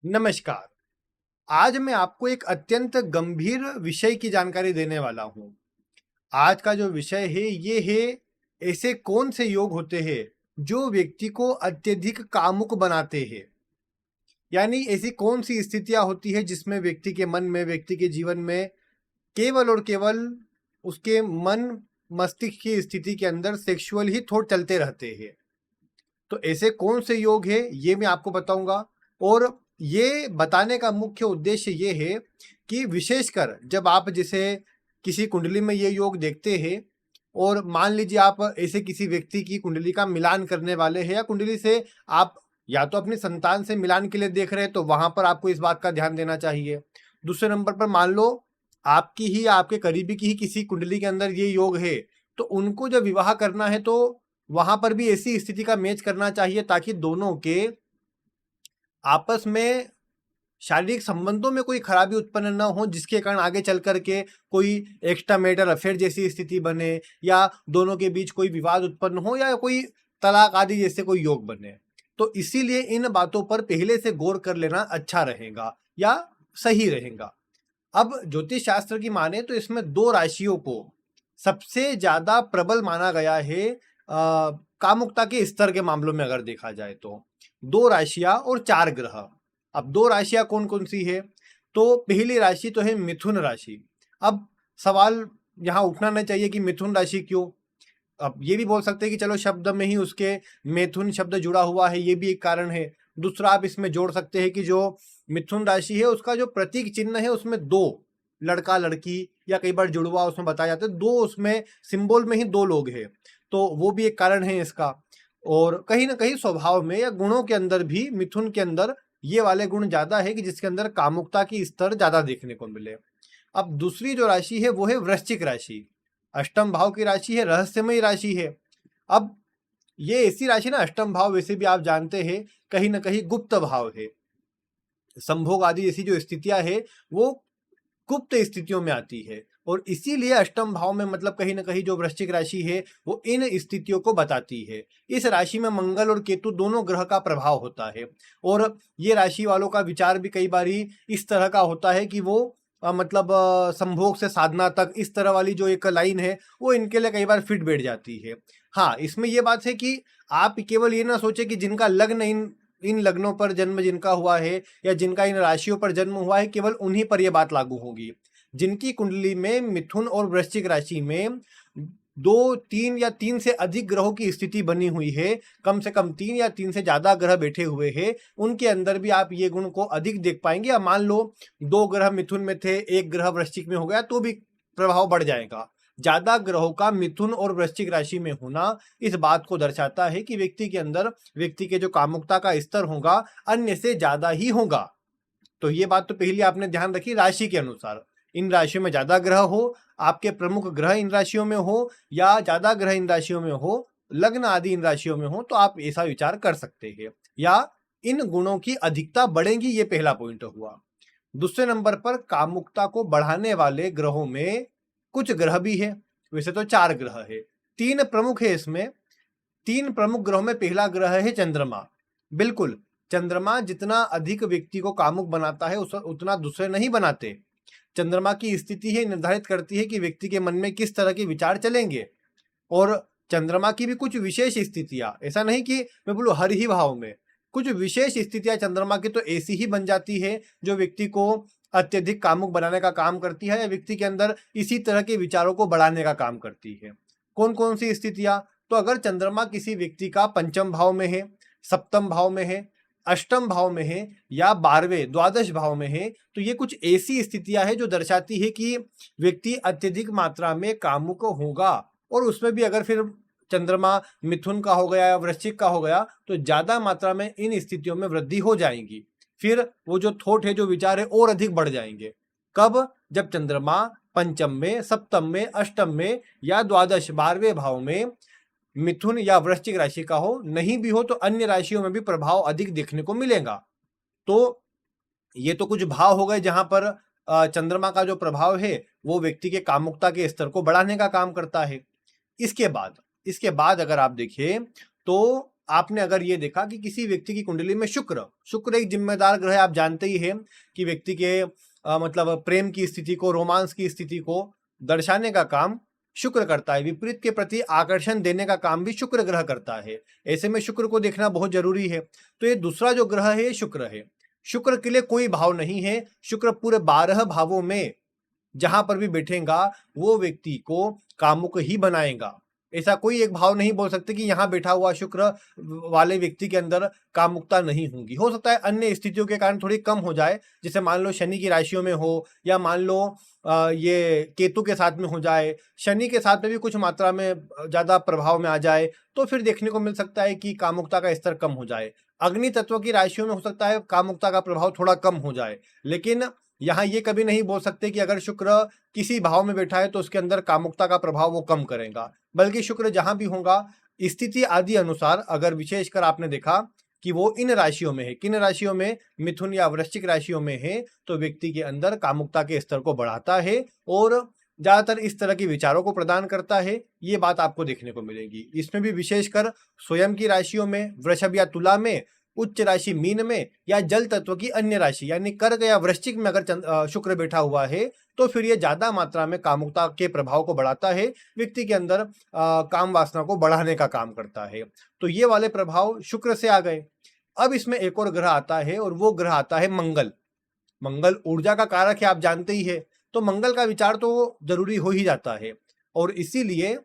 नमस्कार। आज मैं आपको एक अत्यंत गंभीर विषय की जानकारी देने वाला हूँ। आज का जो विषय है ये है ऐसे कौन से योग होते हैं जो व्यक्ति को अत्यधिक कामुक बनाते हैं। यानी ऐसी कौन सी स्थितियाँ होती है जिसमें व्यक्ति के मन में, व्यक्ति के जीवन में केवल और केवल उसके मन मस्तिष्क की स्थिति के अंदर सेक्सुअल ही थॉट चलते रहते हैं। तो ऐसे कौन से योग है ये मैं आपको बताऊंगा। और ये बताने का मुख्य उद्देश्य ये है कि विशेषकर जब आप जैसे किसी कुंडली में ये योग देखते हैं और मान लीजिए आप ऐसे किसी व्यक्ति की कुंडली का मिलान करने वाले हैं या कुंडली से आप या तो अपनी संतान से मिलान के लिए देख रहे हैं तो वहां पर आपको इस बात का ध्यान देना चाहिए। दूसरे नंबर पर मान लो आपकी ही आपके करीबी की ही किसी कुंडली के अंदर ये योग है तो उनको जब विवाह करना है तो वहां पर भी ऐसी स्थिति का मैच करना चाहिए ताकि दोनों के आपस में शारीरिक संबंधों में कोई खराबी उत्पन्न न हो जिसके कारण आगे चल करके कोई एक्स्ट्रा मैरिटल अफेयर जैसी स्थिति बने या दोनों के बीच कोई विवाद उत्पन्न हो या कोई तलाक आदि जैसे कोई योग बने। तो इसीलिए इन बातों पर पहले से गौर कर लेना अच्छा रहेगा या सही रहेगा। अब ज्योतिष शास्त्र की माने तो इसमें दो राशियों को सबसे ज्यादा प्रबल माना गया है कामुकता के स्तर के मामलों में अगर देखा जाए तो दो राशियां और चार ग्रह। अब दो राशियां कौन कौन सी है तो पहली राशि तो है मिथुन राशि। अब सवाल यहाँ उठना नहीं चाहिए कि मिथुन राशि क्यों। अब ये भी बोल सकते हैं कि चलो शब्द में ही उसके मिथुन शब्द जुड़ा हुआ है, ये भी एक कारण है। दूसरा आप इसमें जोड़ सकते हैं कि जो मिथुन राशि है उसका जो प्रतीक चिन्ह है उसमें दो लड़का लड़की या कई बार जुड़वा उसमें बताया जाता है, दो उसमें सिंबल में ही दो लोग हैं तो वो भी एक कारण है इसका। और कहीं ना कहीं स्वभाव में या गुणों के अंदर भी मिथुन के अंदर ये वाले गुण ज्यादा है कि जिसके अंदर कामुकता की स्तर ज्यादा देखने को मिले। अब दूसरी जो राशि है वो है वृश्चिक राशि। अष्टम भाव की राशि है, रहस्यमयी राशि है। अब ये ऐसी राशि ना, अष्टम भाव वैसे भी आप जानते हैं कहीं ना कहीं गुप्त भाव है। संभोग आदि जैसी जो स्थितियां है वो गुप्त स्थितियों में आती है और इसीलिए अष्टम भाव में मतलब कहीं ना कहीं जो वृश्चिक राशि है वो इन स्थितियों को बताती है। इस राशि में मंगल और केतु दोनों ग्रह का प्रभाव होता है और ये राशि वालों का विचार भी कई बार इस तरह का होता है कि वो मतलब संभोग से साधना तक इस तरह वाली जो एक लाइन है वो इनके लिए कई बार फिट बैठ जाती है। हाँ, इसमें ये बात है कि आप केवल ये ना सोचे कि जिनका लग्न इन इन लग्नों पर जन्म जिनका हुआ है या जिनका इन राशियों पर जन्म हुआ है केवल उन्हीं पर यह बात लागू होगी। जिनकी कुंडली में मिथुन और वृश्चिक राशि में दो तीन या तीन से अधिक ग्रहों की स्थिति बनी हुई है, कम से कम तीन या तीन से ज्यादा ग्रह बैठे हुए हैं, उनके अंदर भी आप ये गुण को अधिक देख पाएंगे। या मान लो दो ग्रह मिथुन में थे, एक ग्रह वृश्चिक में हो गया तो भी प्रभाव बढ़ जाएगा। ज्यादा ग्रहों का मिथुन और वृश्चिक राशि में होना इस बात को दर्शाता है कि व्यक्ति के अंदर व्यक्ति के जो कामुकता का स्तर होगा अन्य से ज्यादा ही होगा। तो ये बात तो पहले आपने ध्यान रखी राशि के अनुसार। इन राशियों में ज्यादा ग्रह हो, आपके प्रमुख ग्रह इन राशियों में हो या ज्यादा ग्रह इन राशियों में हो, लग्न आदि इन राशियों में हो तो आप ऐसा विचार कर सकते हैं या इन गुणों की अधिकता बढ़ेगी। ये पहला पॉइंट हुआ। दूसरे नंबर पर कामुकता को बढ़ाने वाले ग्रहों में कुछ ग्रह भी है। वैसे तो चार ग्रह है, तीन प्रमुख है इसमें। तीन प्रमुख ग्रहों में पहला ग्रह है चंद्रमा। बिल्कुल, चंद्रमा जितना अधिक व्यक्ति को कामुक बनाता है उतना दूसरे नहीं बनाते। चंद्रमा की स्थिति ही निर्धारित करती है कि व्यक्ति के मन में किस तरह के विचार चलेंगे। और चंद्रमा की भी कुछ विशेष स्थितियां, ऐसा नहीं कि मैं बोलूं हर ही भाव में, कुछ विशेष स्थितियां चंद्रमा की तो ऐसी ही बन जाती है जो व्यक्ति को अत्यधिक कामुक बनाने का काम करती है या व्यक्ति के अंदर इसी तरह के विचारों को बढ़ाने का काम करती है। कौन कौन सी स्थितियां, तो अगर चंद्रमा किसी व्यक्ति का पंचम भाव में है, सप्तम भाव में है, अष्टम भाव में है या 12वें द्वादश भाव में है तो ये कुछ ऐसी स्थितियां हैं जो दर्शाती है कि व्यक्ति अत्यधिक मात्रा में कामुक होगा। और उसमें भी अगर फिर चंद्रमा मिथुन का हो गया या वृश्चिक का हो गया तो ज्यादा मात्रा में इन स्थितियों में वृद्धि हो जाएगी। फिर वो जो थॉट है, जो विचार है और अधिक बढ़ जाएंगे। कब? जब चंद्रमा पंचम में, सप्तम में, अष्टम में या द्वादश 12वें भाव में मिथुन या वृश्चिक राशि का हो, नहीं भी हो तो अन्य राशियों में भी प्रभाव अधिक देखने को मिलेगा। तो ये तो कुछ भाव हो गए जहां पर चंद्रमा का जो प्रभाव है वो व्यक्ति के कामुकता के स्तर को बढ़ाने का काम करता है। इसके बाद अगर आप देखिए तो आपने अगर ये देखा कि किसी व्यक्ति की कुंडली में शुक्र शुक्र एक जिम्मेदार ग्रह है, आप जानते ही हैं कि व्यक्ति के मतलब प्रेम की स्थिति को, रोमांस की स्थिति को दर्शाने का काम शुक्र करता है। विपरीत के प्रति आकर्षण देने का काम भी शुक्र ग्रह करता है। ऐसे में शुक्र को देखना बहुत जरूरी है। तो ये दूसरा जो ग्रह है ये शुक्र है। शुक्र के लिए कोई भाव नहीं है। शुक्र पूरे 12 भावों में जहां पर भी बैठेगा वो व्यक्ति को कामुक ही बनाएगा। ऐसा कोई एक भाव नहीं बोल सकते कि यहाँ बैठा हुआ शुक्र वाले व्यक्ति के अंदर कामुकता नहीं होगी। हो सकता है अन्य स्थितियों के कारण थोड़ी कम हो जाए, जैसे मान लो शनि की राशियों में हो, या मान लो ये केतु के साथ में हो जाए, शनि के साथ में भी कुछ मात्रा में ज्यादा प्रभाव में आ जाए, तो फिर देखने को मिल सकता है कि कामुकता का स्तर कम हो जाए। अग्नि तत्व की राशियों में हो सकता है कामुकता का प्रभाव थोड़ा कम हो जाए, लेकिन यहाँ ये कभी नहीं बोल सकते कि अगर शुक्र किसी भाव में बैठा है तो उसके अंदर कामुकता का प्रभाव वो कम करेगा, बल्कि शुक्र जहां भी होगा स्थिति आदि अनुसार, अगर विशेषकर आपने देखा कि वो इन राशियों में है, किन राशियों में, मिथुन या वृश्चिक राशियों में है, तो व्यक्ति के अंदर कामुकता के स्तर को बढ़ाता है और ज्यादातर इस तरह के विचारों को प्रदान करता है। ये बात आपको देखने को मिलेगी। इसमें भी विशेषकर स्वयं की राशियों में, वृषभ या तुला में, उच्च राशि मीन में, या जल तत्व की अन्य राशि यानी कर्क या वृश्चिक में अगर शुक्र बैठा हुआ है तो फिर ये ज्यादा मात्रा में कामुकता के प्रभाव को बढ़ाता है, व्यक्ति के अंदर काम वासना को बढ़ाने का काम करता है। तो ये वाले प्रभाव शुक्र से आ गए। अब इसमें एक और ग्रह आता है और वो ग्रह आता है मंगल। मंगल ऊर्जा का कारक है, आप जानते ही है। तो मंगल का विचार तो जरूरी हो ही जाता है, और इसीलिए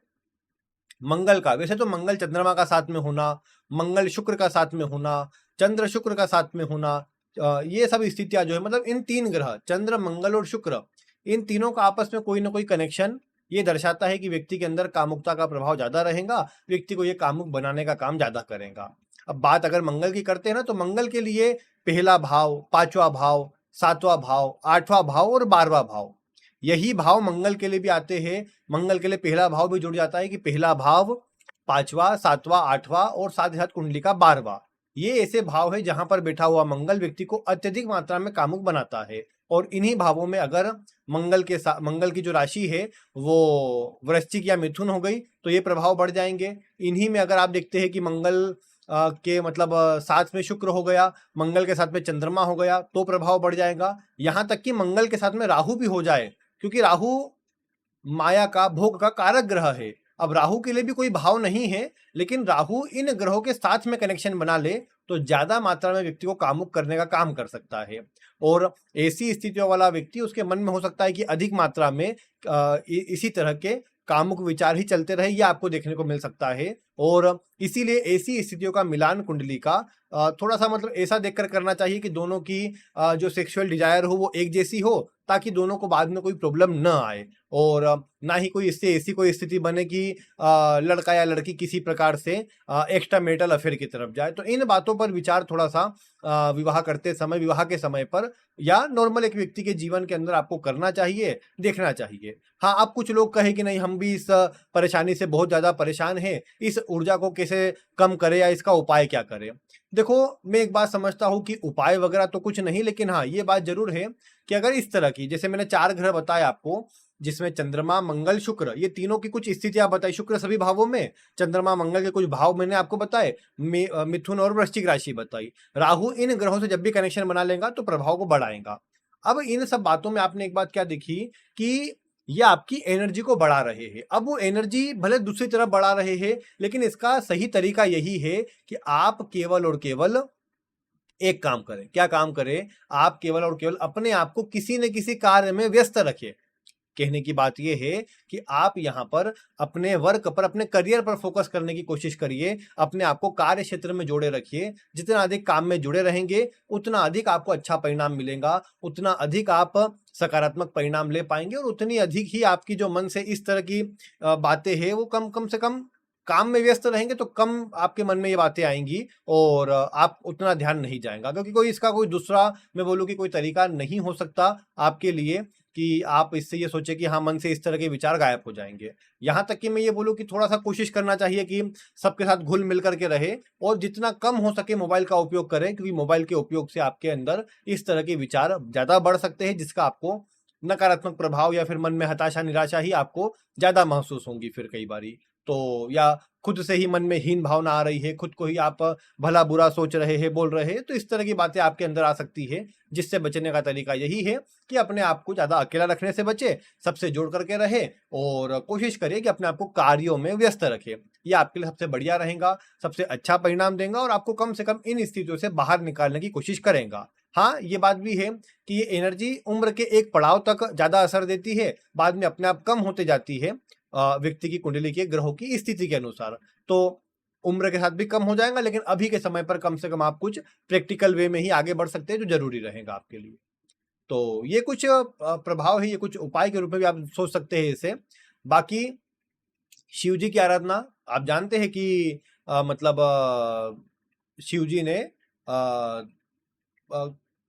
मंगल का, वैसे तो मंगल चंद्रमा का साथ में होना, मंगल शुक्र का साथ में होना, चंद्र शुक्र का साथ में होना, ये सब स्थितियां जो है, मतलब इन तीन ग्रह चंद्र मंगल और शुक्र, इन तीनों का आपस में कोई ना कोई कनेक्शन ये दर्शाता है कि व्यक्ति के अंदर कामुकता का प्रभाव ज्यादा रहेगा, व्यक्ति को ये कामुक बनाने का काम ज्यादा करेगा। अब बात अगर मंगल की करते हैं ना, तो मंगल के लिए पहला भाव, पांचवा भाव, सातवां भाव, आठवां भाव और 12वां भाव, यही भाव मंगल के लिए भी आते हैं। मंगल के लिए पहला भाव भी जुड़ जाता है कि पहला भाव, पांचवा, सातवां, आठवां और साथ ही साथ कुंडली का 12वां, ये ऐसे भाव है जहां पर बैठा हुआ मंगल व्यक्ति को अत्यधिक मात्रा में कामुक बनाता है। और इन्हीं भावों में अगर मंगल की जो राशि है वो वृश्चिक या मिथुन हो गई तो ये प्रभाव बढ़ जाएंगे। इन्हीं में अगर आप देखते हैं कि मंगल के मतलब साथ में शुक्र हो गया, मंगल के साथ में चंद्रमा हो गया, तो प्रभाव बढ़ जाएगा। यहां तक कि मंगल के साथ में राहु भी हो जाए, क्योंकि राहु माया का, भोग का कारक ग्रह है। अब राहु के लिए भी कोई भाव नहीं है, लेकिन राहु इन ग्रहों के साथ में कनेक्शन बना ले तो ज्यादा मात्रा में व्यक्ति को कामुक करने का काम कर सकता है। और ऐसी स्थितियों वाला व्यक्ति, उसके मन में हो सकता है कि अधिक मात्रा में इसी तरह के कामुक विचार ही चलते रहे, ये आपको देखने को मिल सकता है। और इसीलिए ऐसी स्थितियों का मिलान कुंडली का थोड़ा सा मतलब ऐसा देखकर करना चाहिए कि दोनों की जो सेक्सुअल डिजायर हो वो एक जैसी हो, ताकि दोनों को बाद में कोई प्रॉब्लम न आए, और ना ही कोई इससे ऐसी कोई स्थिति बने कि लड़का या लड़की किसी प्रकार से एक्स्ट्रा मैरिटल अफेयर की तरफ जाए। तो इन बातों पर विचार थोड़ा सा विवाह करते समय, विवाह के समय पर, या नॉर्मल एक व्यक्ति के जीवन के अंदर आपको करना चाहिए, देखना चाहिए। हाँ, अब कुछ लोग कहे कि नहीं, हम भी इस परेशानी से बहुत ज्यादा परेशान हैं, इस ऊर्जा को कैसे कम करें या इसका उपाय क्या करें। देखो, मैं एक बात समझता हूँ कि उपाय वगैरह तो कुछ नहीं, लेकिन हाँ, ये बात जरूर है कि अगर इस तरह की, जैसे मैंने 4 ग्रह बताए आपको, जिसमें चंद्रमा मंगल शुक्र, ये तीनों की कुछ स्थितियां बताई, शुक्र सभी भावों में, चंद्रमा मंगल के कुछ भाव मैंने आपको बताए, मिथुन और वृश्चिक राशि बताई, राहु इन ग्रहों से जब भी कनेक्शन बना लेगा तो प्रभाव को बढ़ाएगा। अब इन सब बातों में आपने एक बात क्या देखी कि ये आपकी एनर्जी को बढ़ा रहे हैं। अब वो एनर्जी भले दूसरी तरफ बढ़ा रहे हैं, लेकिन इसका सही तरीका यही है कि आप केवल और केवल एक काम करें। क्या काम करें? आप केवल और केवल अपने आप को किसी न किसी कार्य में व्यस्त रखें। कहने की बात यह है कि आप यहाँ पर अपने वर्क पर, अपने करियर पर फोकस करने की कोशिश करिए, अपने आप को कार्य क्षेत्र में जोड़े रखिए। जितना अधिक काम में जुड़े रहेंगे उतना अधिक आपको अच्छा परिणाम मिलेगा, उतना अधिक आप सकारात्मक परिणाम ले पाएंगे, और उतनी अधिक ही आपकी जो मन से इस तरह की बातें हैं वो कम से कम, काम में व्यस्त रहेंगे तो कम आपके मन में ये बातें आएंगी, और आप उतना ध्यान नहीं जाएगा। क्योंकि कोई दूसरा, मैं बोलूँ कि कोई तरीका नहीं हो सकता आपके लिए कि आप इससे ये सोचे कि हाँ, मन से इस तरह के विचार गायब हो जाएंगे। यहाँ तक कि मैं ये बोलूँ कि थोड़ा सा कोशिश करना चाहिए कि सबके साथ घुल मिल करके रहे, और जितना कम हो सके मोबाइल का उपयोग करें, क्योंकि मोबाइल के उपयोग से आपके अंदर इस तरह के विचार ज्यादा बढ़ सकते हैं, जिसका आपको नकारात्मक प्रभाव या फिर मन में हताशा, निराशा ही आपको ज्यादा महसूस होंगी फिर कई बारी। तो या खुद से ही मन में हीन भावना आ रही है, खुद को ही आप भला बुरा सोच रहे हैं, बोल रहे हैं, तो इस तरह की बातें आपके अंदर आ सकती है। जिससे बचने का तरीका यही है कि अपने आप को ज़्यादा अकेला रखने से बचे, सबसे जोड़ करके रहे और कोशिश करिए कि अपने आप को कार्यों में व्यस्त रखे। ये आपके लिए सबसे बढ़िया रहेगा, सबसे अच्छा परिणाम देगा और आपको कम से कम इन स्थितियों से बाहर निकालने की कोशिश करेगा। हाँ, ये बात भी है कि ये एनर्जी उम्र के एक पड़ाव तक ज़्यादा असर देती है, बाद में अपने आप कम होते जाती है व्यक्ति की कुंडली के ग्रहों की स्थिति के अनुसार। तो उम्र के साथ भी कम हो जाएगा, लेकिन अभी के समय पर कम से कम आप कुछ प्रैक्टिकल वे में ही आगे बढ़ सकते हैं, जो जरूरी रहेगा आपके लिए। तो ये कुछ प्रभाव है, ये कुछ उपाय के रूप में भी आप सोच सकते हैं इसे। बाकी शिव जी की आराधना आप जानते हैं कि मतलब शिव जी ने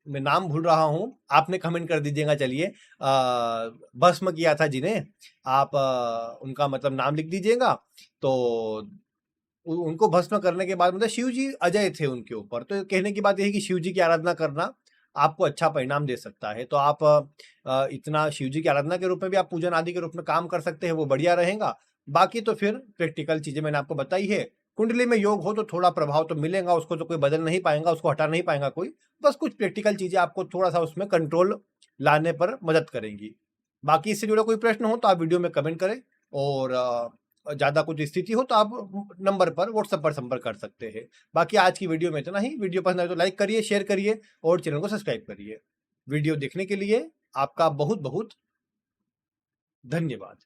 मैं नाम भूल रहा हूँ, आपने कमेंट कर दीजिएगा, चलिए भस्म किया था जिन्हें, आप उनका मतलब नाम लिख दीजिएगा। तो उनको भस्म करने के बाद मतलब शिव जी अजय थे उनके ऊपर, तो कहने की बात यह है कि शिव जी की आराधना करना आपको अच्छा परिणाम दे सकता है। तो आप इतना शिव जी की आराधना के रूप में भी आप पूजन आदि के रूप में काम कर सकते हैं, वो बढ़िया रहेगा। बाकी तो फिर प्रैक्टिकल चीजें मैंने आपको बताई है। कुंडली में योग हो तो थोड़ा प्रभाव तो मिलेगा, उसको तो कोई बदल नहीं पाएगा, उसको हटा नहीं पाएगा कोई। बस कुछ प्रैक्टिकल चीजें आपको थोड़ा सा उसमें कंट्रोल लाने पर मदद करेंगी। बाकी इससे जुड़ा कोई प्रश्न हो तो आप वीडियो में कमेंट करें, और ज़्यादा कुछ स्थिति हो तो आप नंबर पर व्हाट्सएप पर संपर्क कर सकते हैं। बाकी आज की वीडियो में इतना ही। वीडियो पसंद आए तो लाइक करिए, शेयर करिए और चैनल को सब्सक्राइब करिए। वीडियो देखने के लिए आपका बहुत बहुत धन्यवाद।